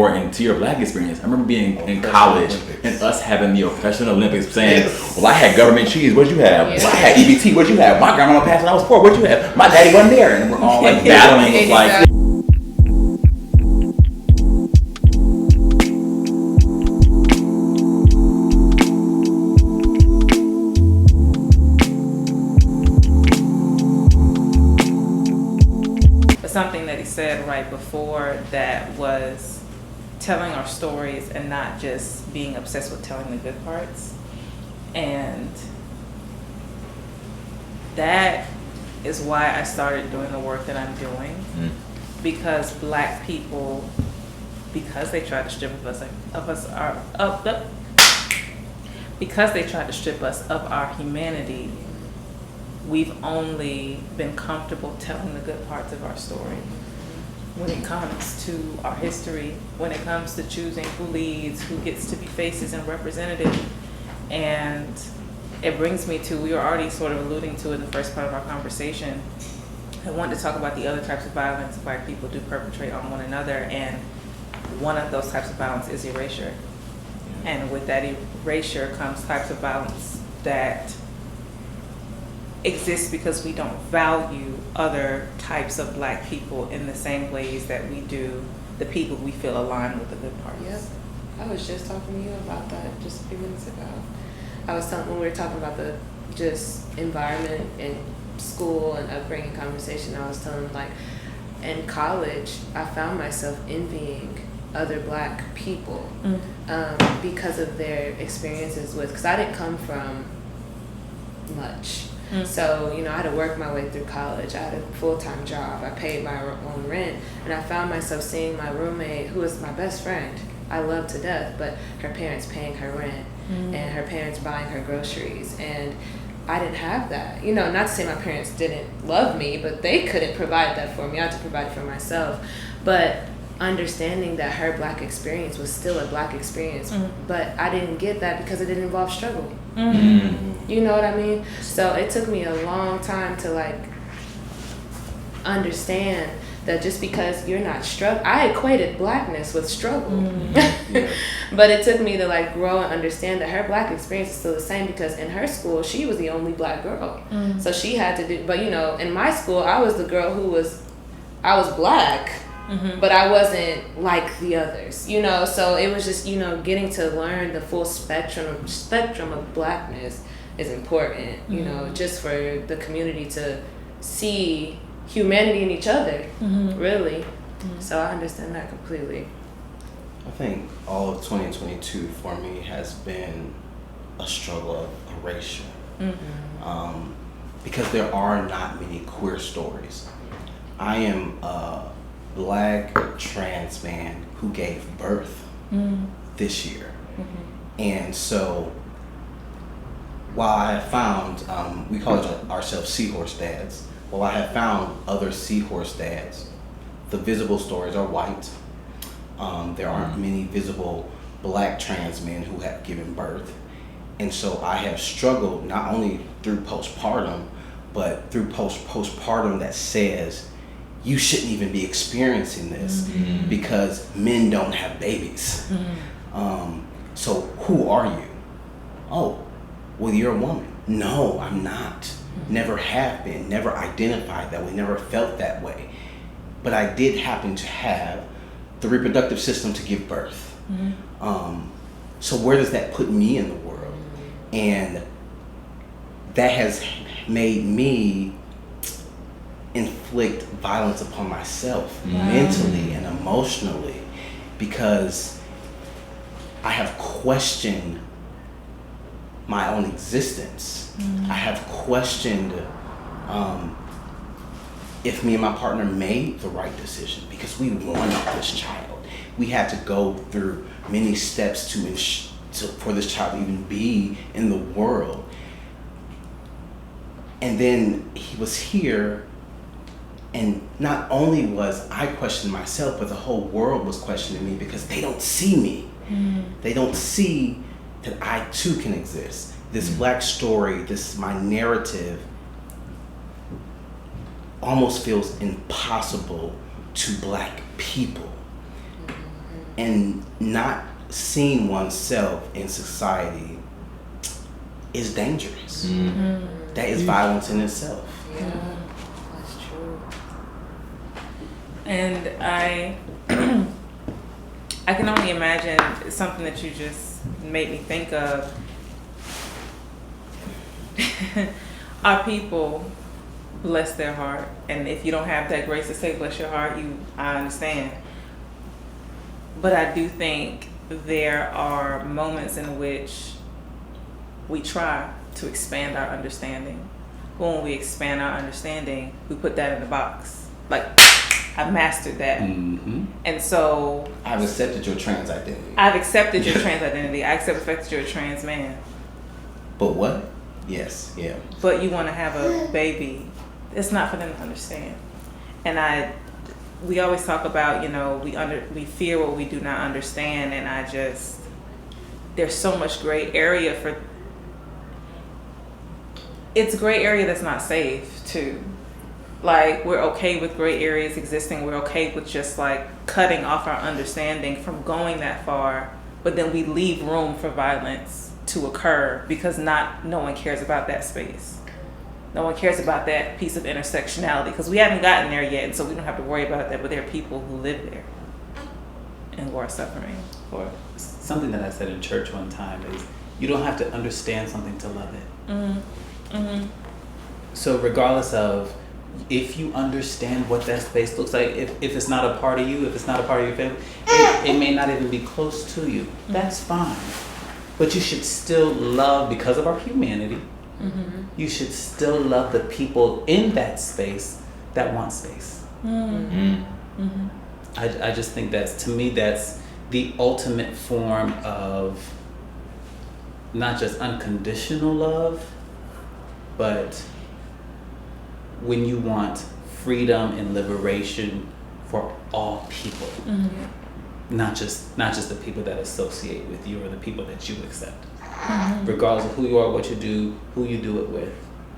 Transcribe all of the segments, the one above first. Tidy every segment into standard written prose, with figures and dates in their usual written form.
Or into your black experience, I remember being in college and us having the oppression Olympics saying, well, I had government cheese, what'd you have? Well, I had EBT, what'd you have? My grandma passed when I was poor, what'd you have? My daddy wasn't there. And we're all like battling with like... Something that he said right before that was telling our stories and not just being obsessed with telling the good parts. And that is why I started doing the work that I'm doing. Because black people, because they tried to strip because they tried to strip us of our humanity, we've only been comfortable telling the good parts of our story. When it comes to our history, when it comes to choosing who leads, who gets to be faces and representative. And it brings me to, we were already sort of alluding to in the first part of our conversation, I wanted to talk about the other types of violence black people do perpetrate on one another, and one of those types of violence is erasure. And with that erasure comes types of violence that exists because we don't value other types of black people in the same ways that we do the people we feel aligned with the good parts. Yep. I was just talking to you about that just a few minutes ago. I was telling, when we were talking about the just environment in school and upbringing conversation, I was telling, like, in college, I found myself envying other black people because of their experiences with, because I didn't come from much. So, you know, I had to work my way through college. I had a full-time job. I paid my own rent. And I found myself seeing my roommate, who was my best friend, I loved to death, but her parents paying her rent and her parents buying her groceries. And I didn't have that. You know, not to say my parents didn't love me, but they couldn't provide that for me. I had to provide it for myself. But understanding that her black experience was still a black experience, but I didn't get that because it didn't involve struggle. You know what I mean? So it took me a long time to like understand that just because you're not struggling, I equated blackness with struggle. But it took me to like grow and understand that her black experience is still the same, because in her school she was the only black girl. So she had to do, but you know, in my school I was the girl who was, I was black, but I wasn't like the others, you know. So it was just, you know, getting to learn the full spectrum of blackness is important, you know, just for the community to see humanity in each other, really. So I understand that completely. I think all of 2022 for me has been a struggle of erasure, because there are not many queer stories. I am a black trans man who gave birth this year, and so while I have found, we call ourselves seahorse dads, while I have found other seahorse dads, the visible stories are white. There aren't many visible black trans men who have given birth. And so I have struggled not only through postpartum, but through postpartum that says, you shouldn't even be experiencing this because men don't have babies. So who are you? Oh, well, you're a woman. No, I'm not. Never have been, never identified that way, never felt that way. But I did happen to have the reproductive system to give birth. So where does that put me in the world? And that has made me inflict violence upon myself mentally and emotionally, because I have questioned my own existence. I have questioned if me and my partner made the right decision, because we wanted this child. We had to go through many steps for this child to even be in the world. And then he was here, and not only was I questioning myself, but the whole world was questioning me, because they don't see me. They don't see that I too can exist. This black story, my narrative almost feels impossible to black people. And not seeing oneself in society is dangerous. That is violence in itself. Yeah, that's true. And I can only imagine something that you just made me think of. Our people, bless their heart, and if you don't have that grace to say bless your heart, I understand. But I do think there are moments in which we try to expand our understanding. When we expand our understanding, we put that in the box. Like, I mastered that. And so I've accepted your trans identity. I've accepted your trans identity. I accept the fact that you're a trans man. But what? Yes, yeah. But you want to have a baby. It's not for them to understand. And we always talk about, we fear what we do not understand, and there's so much gray area it's gray area that's not safe too. Like, we're okay with gray areas existing. We're okay with just like cutting off our understanding from going that far, but then we leave room for violence to occur because no one cares about that space. No one cares about that piece of intersectionality because we haven't gotten there yet, and so we don't have to worry about that, but there are people who live there and who are suffering. Or something that I said in church one time is, you don't have to understand something to love it. So regardless of if you understand what that space looks like, if it's not a part of you, if it's not a part of your family, it may not even be close to you. That's fine. But you should still love, because of our humanity, you should still love the people in that space that want space. I just think to me, that's the ultimate form of not just unconditional love, but when you want freedom and liberation for all people, not just the people that associate with you or the people that you accept. Regardless of who you are, what you do, who you do it with.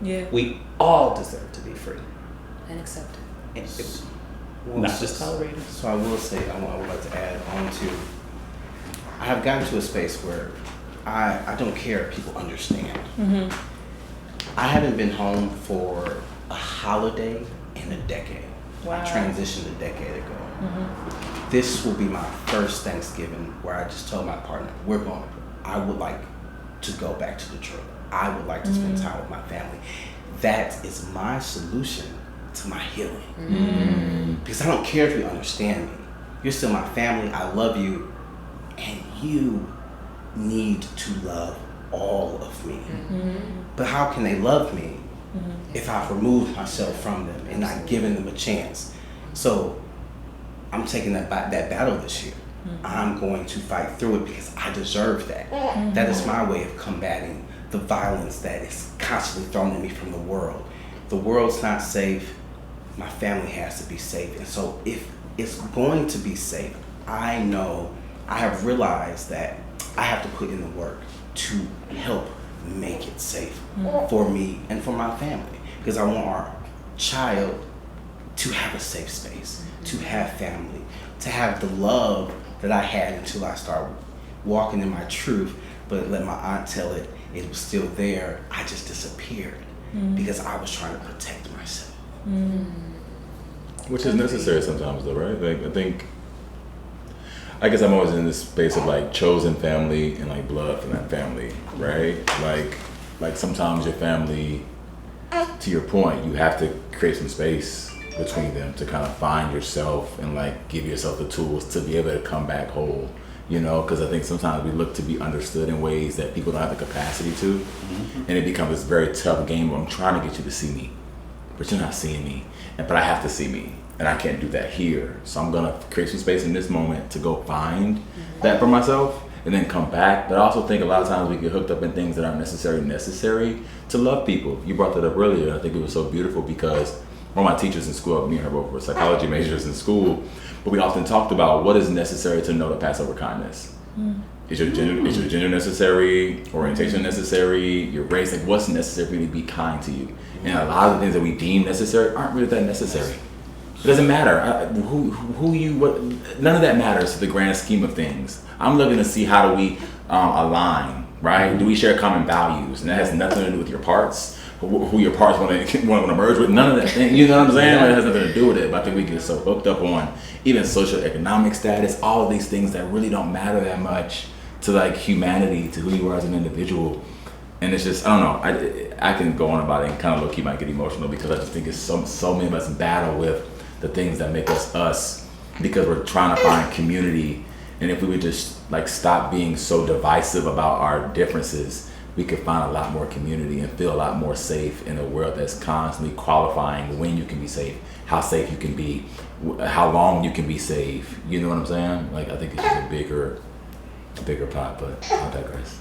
Yeah. We all deserve to be free. And accepted. Not just tolerated. So I will say, I would like to add on to, I have gotten to a space where I don't care if people understand. I haven't been home for a holiday in a decade. Wow. I transitioned a decade ago. This will be my first Thanksgiving where I just told my partner, I would like to go back to Detroit. I would like to spend time with my family. That is my solution to my healing. Because I don't care if you understand me. You're still my family. I love you. And you need to love all of me. But how can they love me if I've removed myself from them and not given them a chance? So I'm taking that battle this year. I'm going to fight through it because I deserve that. That is my way of combating the violence that is constantly thrown at me from the world. The world's not safe. My family has to be safe. And so if it's going to be safe, I have realized that I have to put in the work to help make it safe for me and for my family. Because I want our child to have a safe space, to have family, to have the love that I had until I started walking in my truth, but let my aunt tell it was still there. I just disappeared because I was trying to protect myself. Which is necessary sometimes though, right? Like, I guess I'm always in this space of like chosen family and like blood from that family, right? Like sometimes your family, to your point, you have to create some space between them to kind of find yourself and like give yourself the tools to be able to come back whole, because I think sometimes we look to be understood in ways that people don't have the capacity to, and it becomes this very tough game where I'm trying to get you to see me, but you're not seeing me, but I have to see me, and I can't do that here, so I'm gonna create some space in this moment to go find that for myself and then come back. But I also think a lot of times we get hooked up in things that aren't necessary to love people. You brought that up earlier. I think it was so beautiful because one of my teachers in school, me and her both were psychology majors in school, but we often talked about what is necessary to know to pass over kindness. Is your gender necessary? Orientation necessary? Your race? Like, what's necessary for you to be kind to you? And a lot of the things that we deem necessary aren't really that necessary. It doesn't matter who you, what, none of that matters to the grand scheme of things. I'm looking to see how do we align, right? Do we share common values? And that has nothing to do with your parts, who your parts want to merge with, none of that thing. You know what I'm saying? Like, it has nothing to do with it. But I think we get so hooked up on even social economic status, all of these things that really don't matter that much to like humanity, to who you are as an individual. And it's just, I don't know, I can go on about it and kind of low-key might get emotional because I just think it's so many of us battle with the things that make us us because we're trying to find community. And if we would just like stop being so divisive about our differences, we could find a lot more community and feel a lot more safe in a world that's constantly qualifying when you can be safe, how safe you can be, how long you can be safe. You know what I'm saying? Like, I think it's just a bigger pot, but I'll digress.